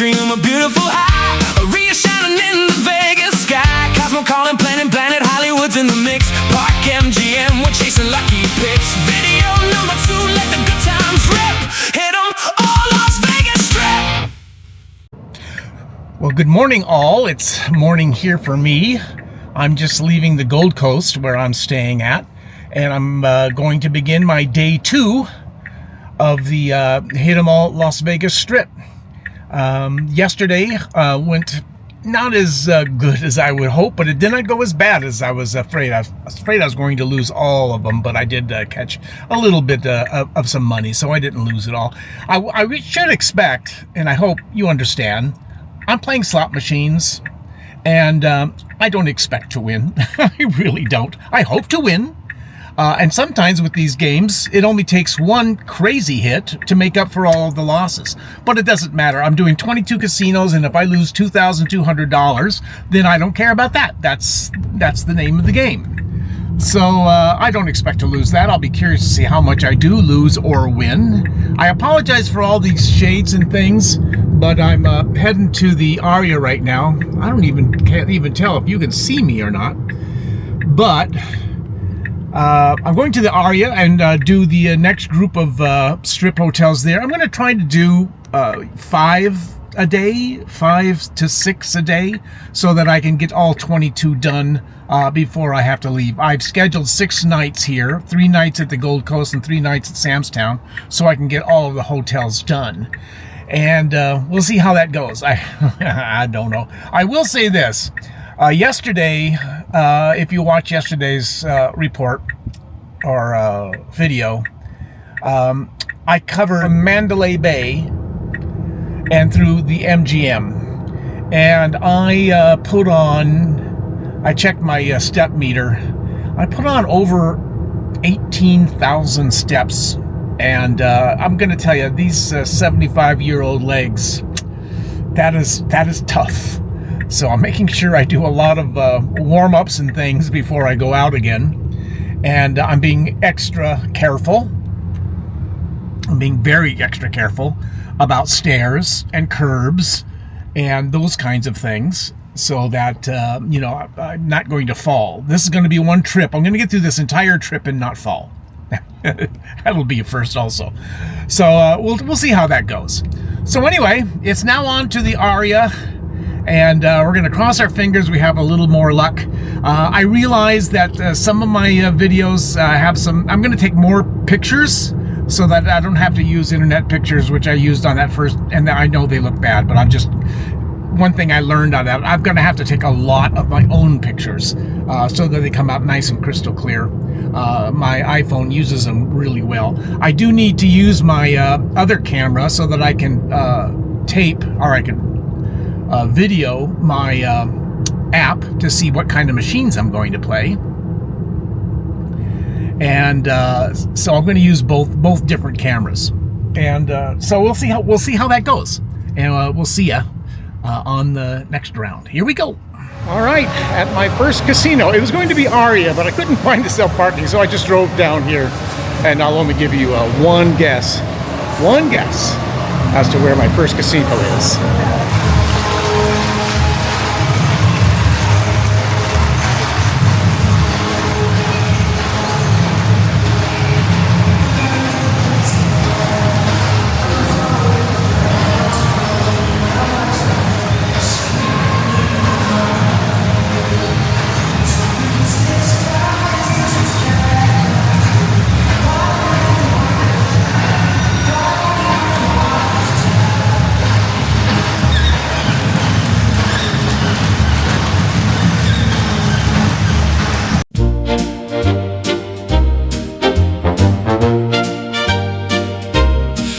Atrium, a beautiful high, Aria shining in the Vegas sky. Cosmo calling, Planet Hollywood's in the mix. Park MGM, we're chasing lucky picks. Video number 2, let the good times rip. Hit 'em all, Las Vegas Strip. Well, good morning, all. It's morning here for me. I'm just leaving the Gold Coast where I'm staying at, and I'm going to begin my day 2 of the Hit 'em all Las Vegas Strip. Yesterday went not as good as I would hope, but it did not go as bad as I was afraid. I was afraid I was going to lose all of them, but I did catch a little bit of some money, so I didn't lose it all. I should expect, and I hope you understand, I'm playing slot machines, and I don't expect to win. I really don't. I hope to win. And sometimes with these games, it only takes one crazy hit to make up for all of the losses. But it doesn't matter. I'm doing 22 casinos, and if I lose $2,200, then I don't care about that. That's the name of the game. So I don't expect to lose that. I'll be curious to see how much I do lose or win. I apologize for all these shades and things, but I'm heading to the Aria right now. I can't even tell if you can see me or not. But I'm going to the Aria and do the next group of strip hotels there. I'm going to try to do 5 a day, 5 to 6 a day, so that I can get all 22 done before I have to leave. I've scheduled 6 nights here, 3 nights at the Gold Coast and 3 nights at Sam's Town, so I can get all of the hotels done. And we'll see how that goes. I don't know. I will say this. Yesterday, if you watch yesterday's report or video, I covered Mandalay Bay and through the MGM, and I checked my step meter. I put on over 18,000 steps, and I'm going to tell you, these 75-year-old legs, that is tough. So I'm making sure I do a lot of warm-ups and things before I go out again. And I'm being extra careful. I'm being very extra careful about stairs and curbs and those kinds of things, so that, I'm not going to fall. This is going to be one trip. I'm going to get through this entire trip and not fall. That'll be a first also. So we'll see how that goes. So anyway, it's now on to the Aria. And we're going to cross our fingers we have a little more luck. I realize that some of my videos have some... I'm going to take more pictures so that I don't have to use internet pictures, which I used on that first... And I know they look bad, but one thing I learned on that, I'm going to have to take a lot of my own pictures so that they come out nice and crystal clear. My iPhone uses them really well. I do need to use my other camera so that I can tape, or I can video my app to see what kind of machines I'm going to play, and so I'm going to use both different cameras, and so we'll see how that goes, and we'll see ya on the next round. Here we go. All right, at my first casino, it was going to be Aria, but I couldn't find the self parking, so I just drove down here, and I'll only give you one guess as to where my first casino is.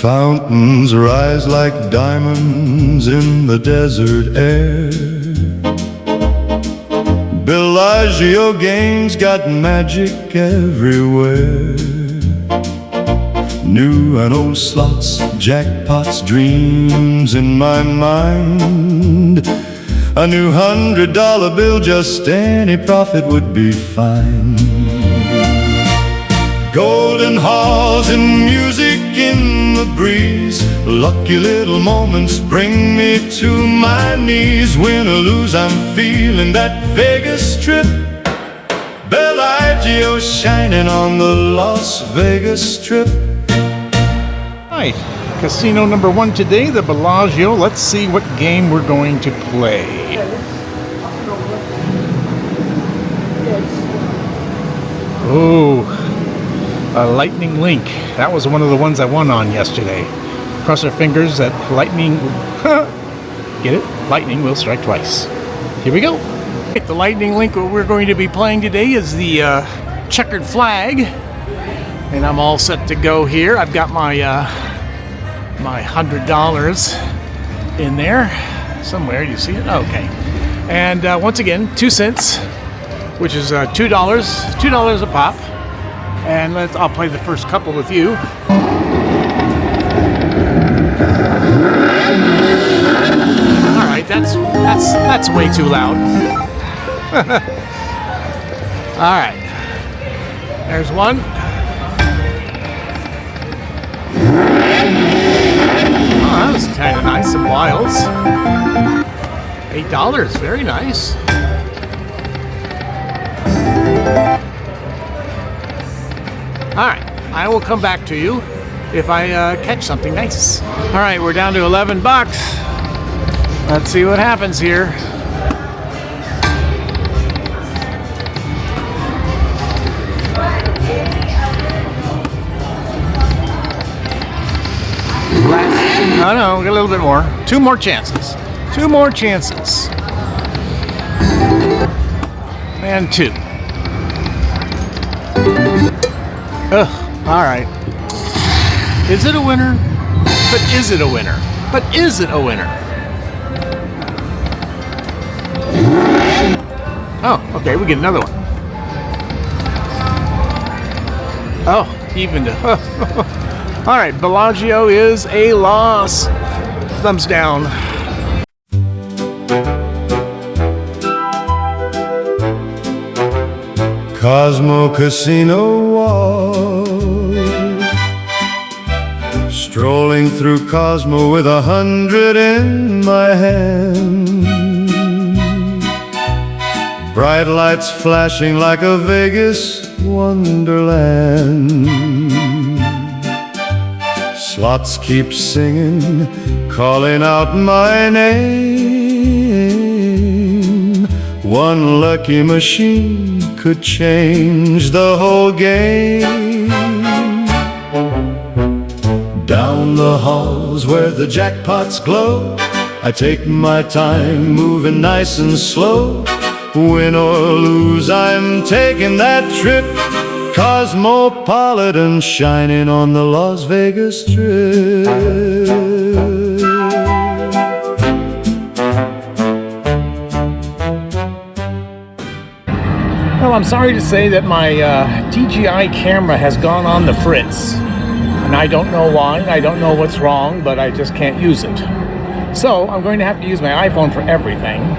Fountains rise like diamonds in the desert air. Bellagio games got magic everywhere. New and old slots, jackpots, dreams in my mind. A new $100 bill, just any profit would be fine. Golden halls and music in the the breeze. Lucky little moments bring me to my knees. Win or lose, I'm feeling that Vegas trip. Bellagio shining on the Las Vegas Strip. Right, casino number 1 today, the Bellagio. Let's see what game we're going to play. Oh, a Lightning Link. That was one of the ones I won on yesterday. Cross our fingers that lightning, get it? Lightning will strike twice. Here we go. The Lightning Link we're going to be playing today is the checkered flag. And I'm all set to go here. I've got my my $100 in there somewhere. You see it? Okay. And once again, 2 cents, which is $2 a pop. And I'll play the first couple with you. All right, that's way too loud. All right, there's one. Oh, that was kind of nice. Some wilds. $8, very nice. All right, I will come back to you if I catch something nice. All right, we're down to $11. Let's see what happens here. Oh no, we got a little bit more. 2 more chances. 2 more chances. And 2. Ugh, all right. Is it a winner? But is it a winner? But is it a winner? Oh, okay, we get another one. Oh, even to. All right, Bellagio is a loss. Thumbs down. Cosmo Casino Walk. Strolling through Cosmo with 100 in my hand. Bright lights flashing like a Vegas wonderland. Slots keep singing, calling out my name. One lucky machine could change the whole game. Down the halls where the jackpots glow, I take my time, moving nice and slow. Win or lose, I'm taking that trip. Cosmopolitan shining on the Las Vegas Strip. Well, I'm sorry to say that my DJI camera has gone on the fritz. And I don't know why, I don't know what's wrong, but I just can't use it. So I'm going to have to use my iPhone for everything.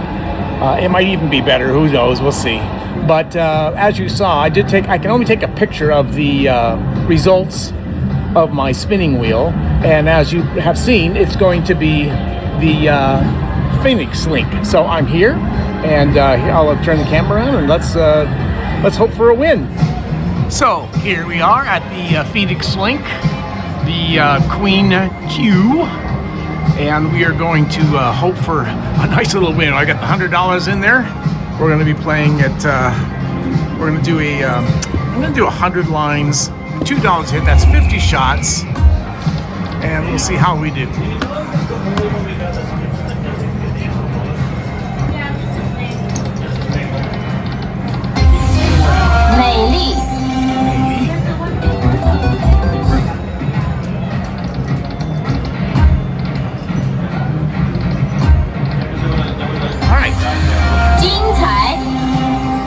It might even be better, who knows, we'll see. But as you saw, I can only take a picture of the results of my spinning wheel. And as you have seen, it's going to be the Phoenix Link. So I'm here, and I'll turn the camera around, and let's hope for a win. So here we are at the Phoenix Link, the Queen Q. And we are going to hope for a nice little win. I got the $100 in there. We're going to be playing at. We're going to do I'm going to do 100 lines, $2 hit. That's 50 shots, and we'll see how we do.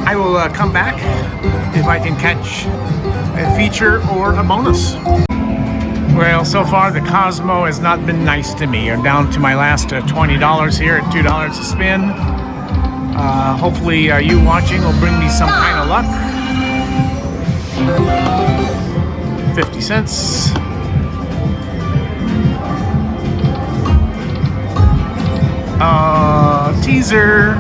I will come back if I can catch a feature or a bonus. Well, so far the Cosmo has not been nice to me. I'm down to my last $20 here at $2 a spin. Hopefully you watching will bring me some kind of luck. 50 cents. teaser.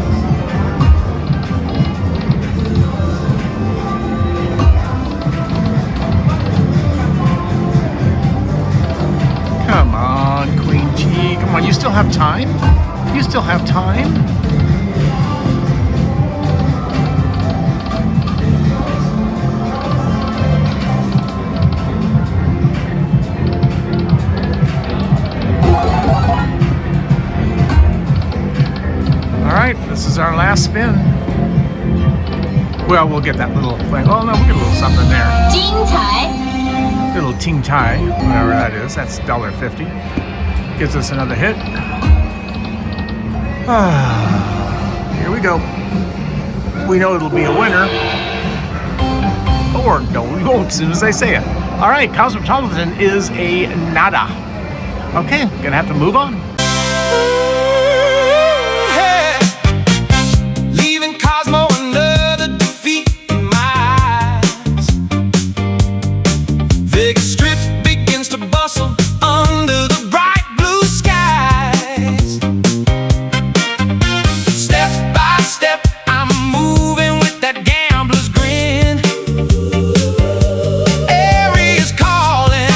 Come on, Queen G. Come on, you still have time? You still have time? Alright, this is our last spin. Well, we'll get that little thing. Oh no, we'll get a little something there. 精彩 Little Ting Tai, whatever that is. That's $1.50. Gives us another hit. Here we go. We know it'll be a winner. Or no, we won't as soon as I say it. All right, Cosmopolitan is a nada. Okay, gonna have to move on. Leaving Cosmo another defeat in my eyes. Vegas Strip begins to bustle under the bright blue skies. Step by step, I'm moving with that gambler's grin. Area's calling,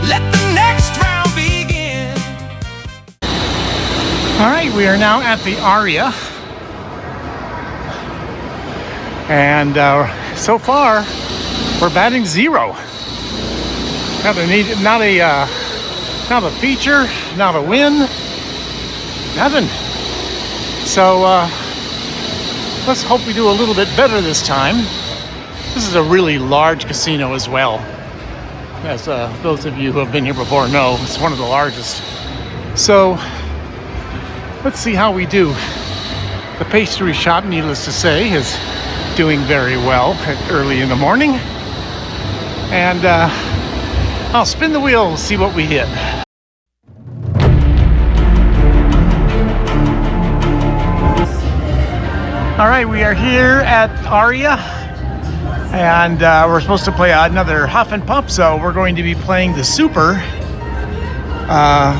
let the next round begin. All right, we are now at the Aria. And so far, we're batting 0. Not a feature, not a win, nothing. So let's hope we do a little bit better this time. This is a really large casino as well. As those of you who have been here before know, it's one of the largest. So let's see how we do. The pastry shop, needless to say, is doing very well early in the morning. And I'll spin the wheel and see what we hit. All right, we are here at Aria, and we're supposed to play another Huff and Puff, so we're going to be playing the Super.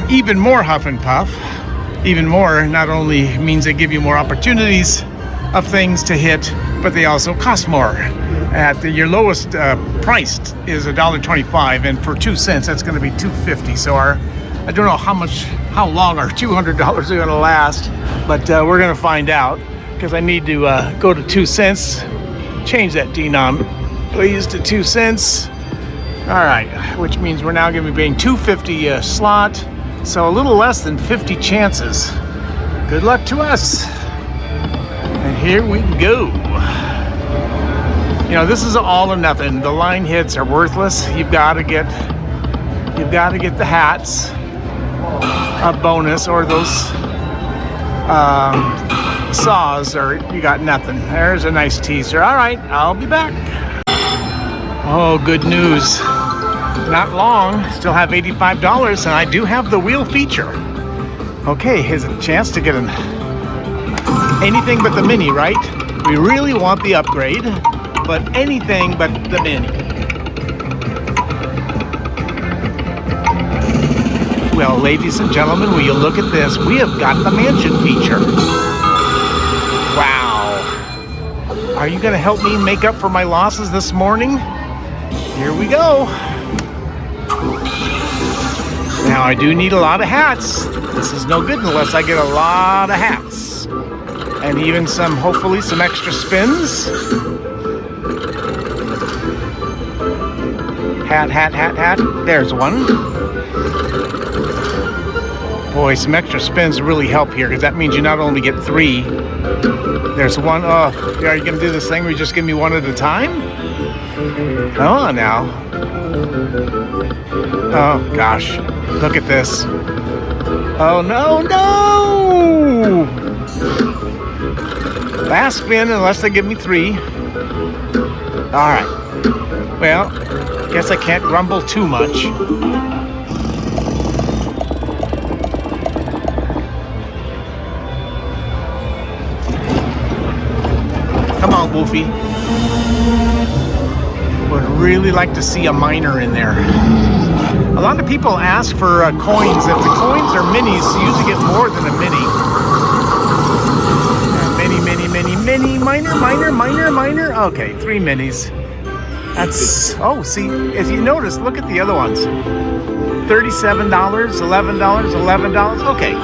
Even more Huff and Puff. Even more not only means they give you more opportunities of things to hit, but they also cost more. Your lowest price is $1.25, and for 2 cents, that's going to be $2.50. So I don't know how long our $200 are going to last, but we're going to find out, because I need to go to 2 cents, change that denom, please, to 2 cents. All right, which means we're now going to be paying $2.50 a slot, so a little less than 50 chances. Good luck to us. And here we go. You know, this is all or nothing. The line hits are worthless. You've got to get the hats, a bonus, or those saws, or you got nothing. There's a nice teaser. All right, I'll be back. Oh, good news. Not long. Still have $85, and I do have the wheel feature. Okay, here's a chance to get anything but the mini, right? We really want the upgrade, but anything but the mini. Well, ladies and gentlemen, will you look at this? We have got the mansion feature. Wow. Are you going to help me make up for my losses this morning? Here we go. Now, I do need a lot of hats. This is no good unless I get a lot of hats. And even hopefully some extra spins. Hat. There's one. Boy, some extra spins really help here, because that means you not only get 3. There's one. Oh, are you going to do this thing where you just give me one at a time? Come on now. Oh, gosh. Look at this. Oh, no. Last spin, unless they give me 3. All right. Well, guess I can't grumble too much. Come on, Wolfie. Would really like to see a minor in there. A lot of people ask for coins. If the coins are minis, you usually get more than a mini. Minor. Okay, 3 minis. That's, oh, see, as you notice, look at the other ones. $37, $11. Okay,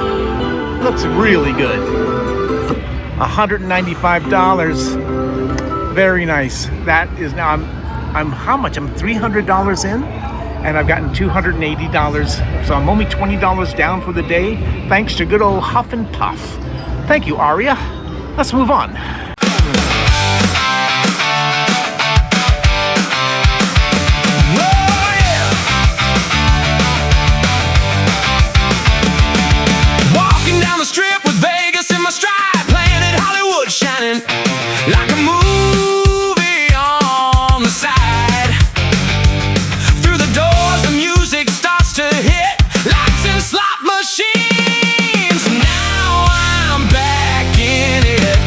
looks really good. $195. Very nice. That is now, I'm how much? I'm $300 in, and I've gotten $280. So I'm only $20 down for the day, thanks to good old Huff and Puff. Thank you, Aria. Let's move on. Shining like a movie on the side. Through the doors, the music starts to hit. Lights and slot machines. Now I'm back in it.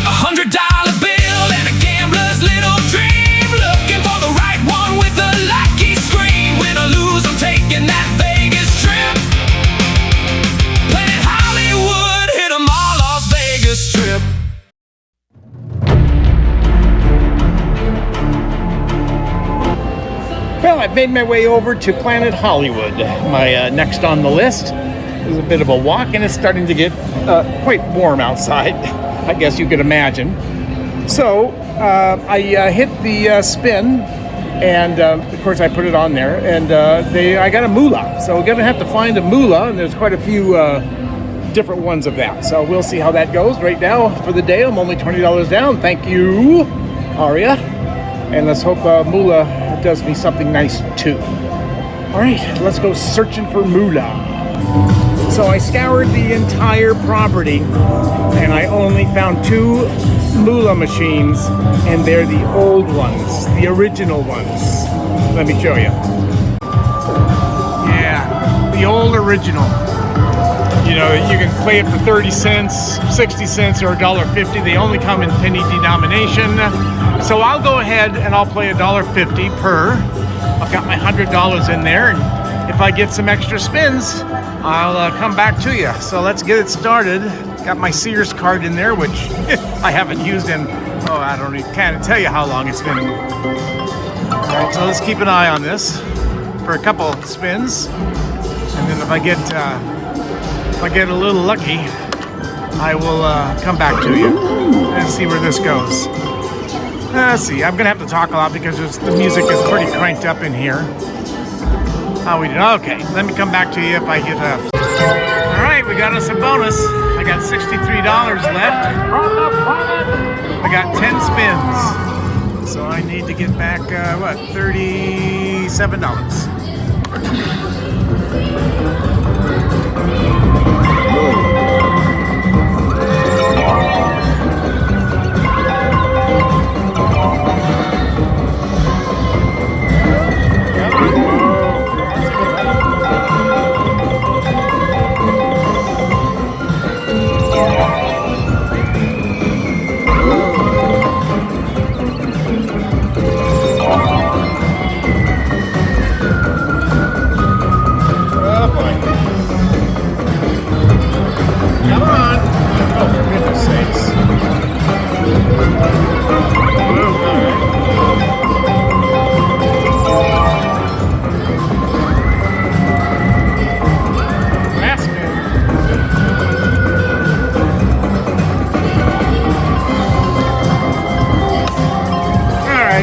$100 bill and a gambler's little dream. Looking for the right one with a lucky scream. Win or lose, I'm taking that Vegas trip. Planet Hollywood, hit 'em all, Las Vegas trip. Well, I've made my way over to Planet Hollywood. My next on the list is a bit of a walk, and it's starting to get quite warm outside, I guess you could imagine. So I hit the spin, and of course I put it on there, and I got a moolah. So we're gonna have to find a moolah, and there's quite a few different ones of that. So we'll see how that goes. Right now, for the day, I'm only $20 down. Thank you, Aria. And let's hope moolah does me something nice too. All right, let's go searching for moolah. So I scoured the entire property, and I only found 2 moolah machines, and they're the old ones, the original ones. Let me show you. Yeah, the old original. You know, you can play it for 30 cents, 60 cents, or $1.50. They only come in penny denomination. So I'll go ahead and I'll play $1.50 per. I've got my $100 in there, and if I get some extra spins, I'll come back to you. So let's get it started. Got my Sears card in there, which I haven't used in, can't tell you how long it's been. All right, so let's keep an eye on this for a couple spins, and then if I get a little lucky, I will come back to you and see where this goes. Let's see, I'm gonna have to talk a lot because the music is pretty cranked up in here. How we did? Okay, let me come back to you if I get a... All right, we got us a bonus. I got $63 left. I got 10 spins. So I need to get back, $37.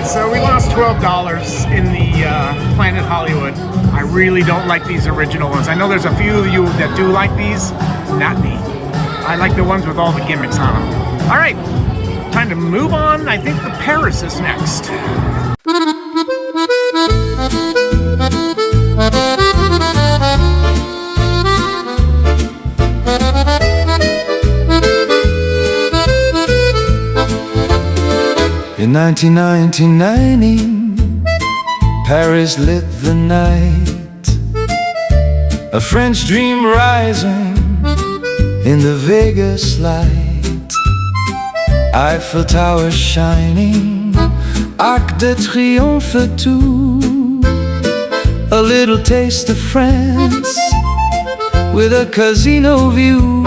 So we lost $12 in the Planet Hollywood. I really don't like these original ones. I know there's a few of you that do like these. Not me. I like the ones with all the gimmicks on them. All right, time to move on. I think the Paris is next. In 1990, Paris lit the night, a French dream rising in the Vegas light. Eiffel Tower shining, Arc de Triomphe too, a little taste of France with a casino view.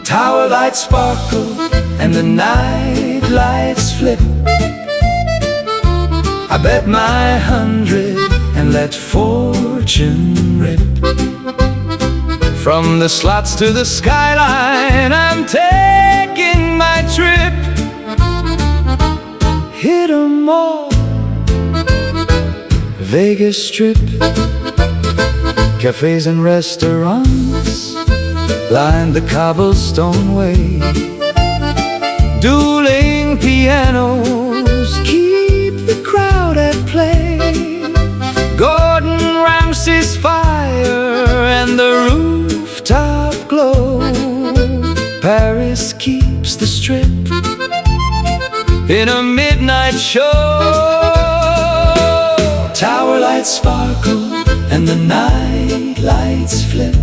Tower lights sparkle and the night lights flip. I bet my 100 and let fortune rip. From the slots to the skyline, I'm taking my trip. Hit 'em all, Vegas Strip. Cafes and restaurants line the cobblestone way. Dueling pianos keep the crowd at play. Gordon Ramsay's fire and the rooftop glow. Paris keeps the Strip in a midnight show. Tower lights sparkle and the night lights flip.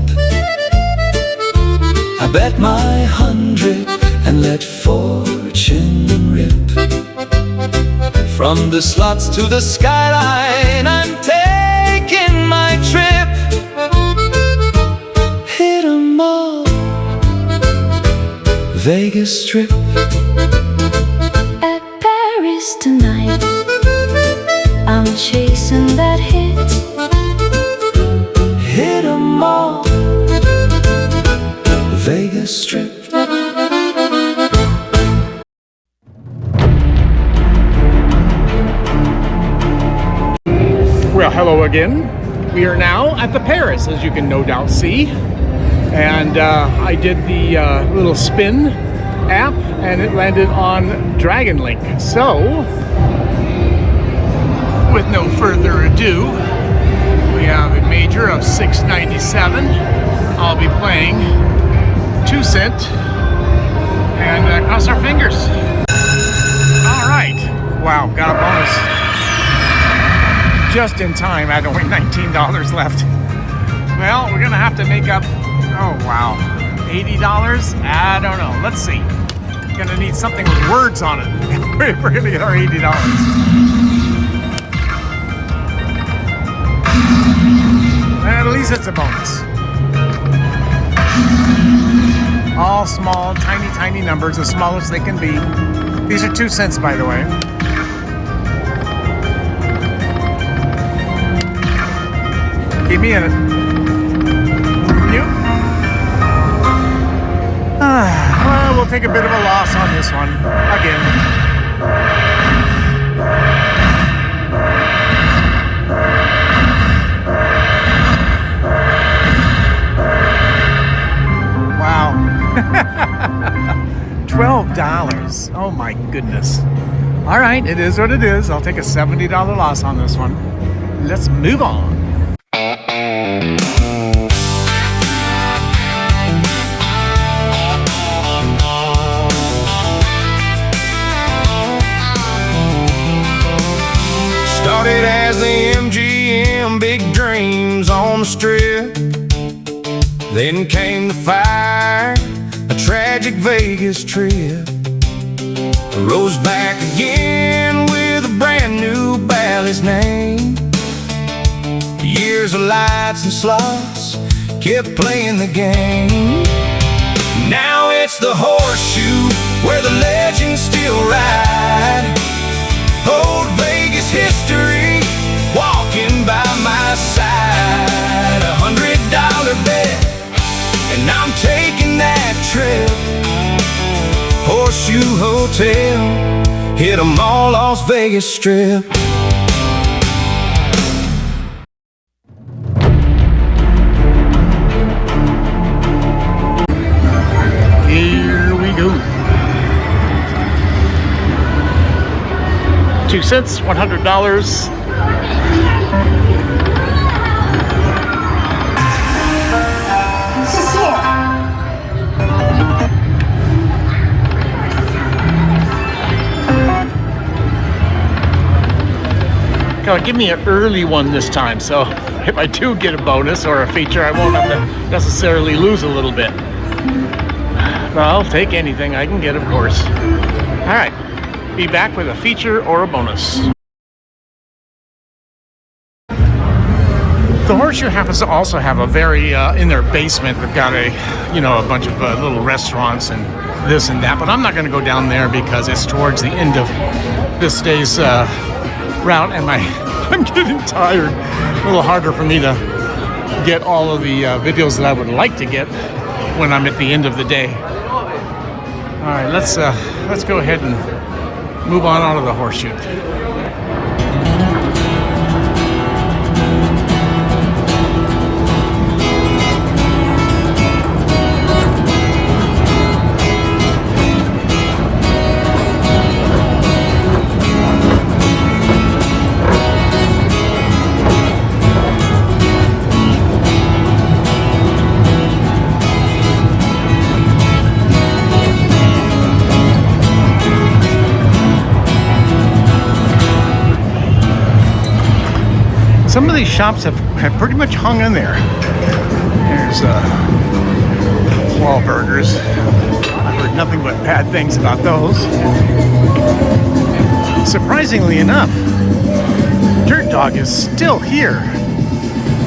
I bet my 100 and let fortune rip. From the slots to the skyline, I'm taking my trip. Hit 'em all, Vegas Strip. At Paris tonight, I'm chasing that hit. Hit 'em all, Vegas Strip. Well, hello again. We are now at the Paris, as you can no doubt see. And I did the little spin app, and it landed on Dragon Link. So, with no further ado, we have a major of $6.97. I'll be playing 2 cent, and cross our fingers. All right. Wow, got a bonus. Just in time. I had only $19 left. Well, we're gonna have to make up, oh wow, $80? I don't know. Let's see. Gonna need something with words on it if we're gonna get our $80. At least it's a bonus. All small, tiny, tiny numbers, as small as they can be. These are 2 cents, by the way. Give me a new. Well, we'll take a bit of a loss on this one again. Wow. $12. Oh my goodness. All right, it is what it is. I'll take a $70 loss on this one. Let's move on. Started as the MGM, big dreams on the Strip. Then came the fire, a tragic Vegas trip. Rose back again with a brand new ballast name. Years of lights and slots kept playing the game. Now it's the Horseshoe where the legends still ride. Old Vegas history walking by my side. $100 bet, and I'm taking that trip. Horseshoe Hotel, hit 'em all, Las Vegas Strip. Here we go. 2 cents, $100. Give me an early one this time, so if I do get a bonus or a feature, I won't have to necessarily lose a little bit. But I'll take anything I can get, of course. All right, be back with a feature or a bonus. The Horseshoe happens to also have a very in their basement. They've got a bunch of little restaurants and this and that. But I'm not going to go down there because it's towards the end of this day's route, and I'm getting tired. A little harder for me to get all of the videos that I would like to get when I'm at the end of the day. All right, let's go ahead and move on out of the Horseshoe. Some of these shops have pretty much hung in there. There's Wahlburgers. I've heard nothing but bad things about those. Surprisingly enough, Dirt Dog is still here.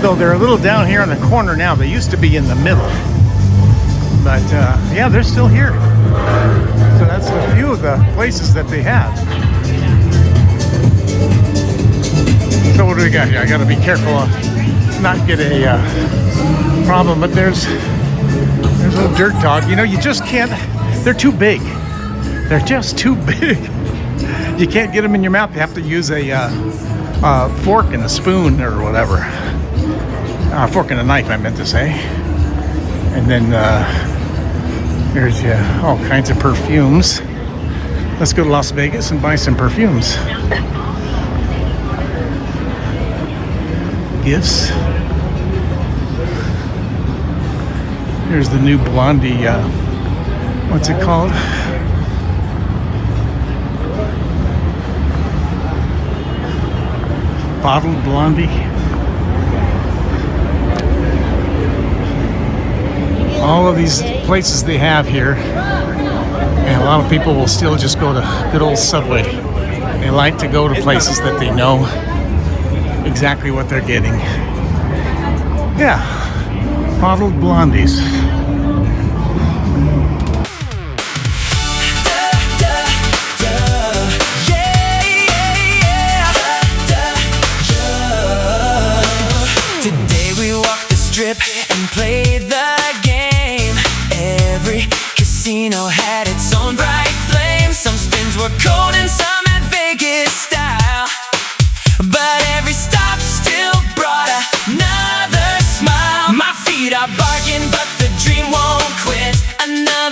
Though they're a little down here in the corner now. They used to be in the middle. But yeah, they're still here. So that's a few of the places that they have. So what do we got here? I got to be careful not get a problem, but there's a Dirt Dog. You know, you just can't, they're too big. They're just too big. You can't get them in your mouth. You have to use a fork and a spoon or whatever. Fork and a knife, I meant to say. And then there's all kinds of perfumes. Let's go to Las Vegas and buy some perfumes. Gifts. Here's the new Blondie, what's it called? Bottled Blondie. All of these places they have here, and a lot of people will still just go to good old Subway. They like to go to places that they know exactly what they're getting. Yeah, bottled blondies. Today we walk the strip and play the game. Every casino had its own bright flame. Some spins were cold and some had Vegas style, but every stop still brought another smile. My feet are barking, but the dream won't quit. Another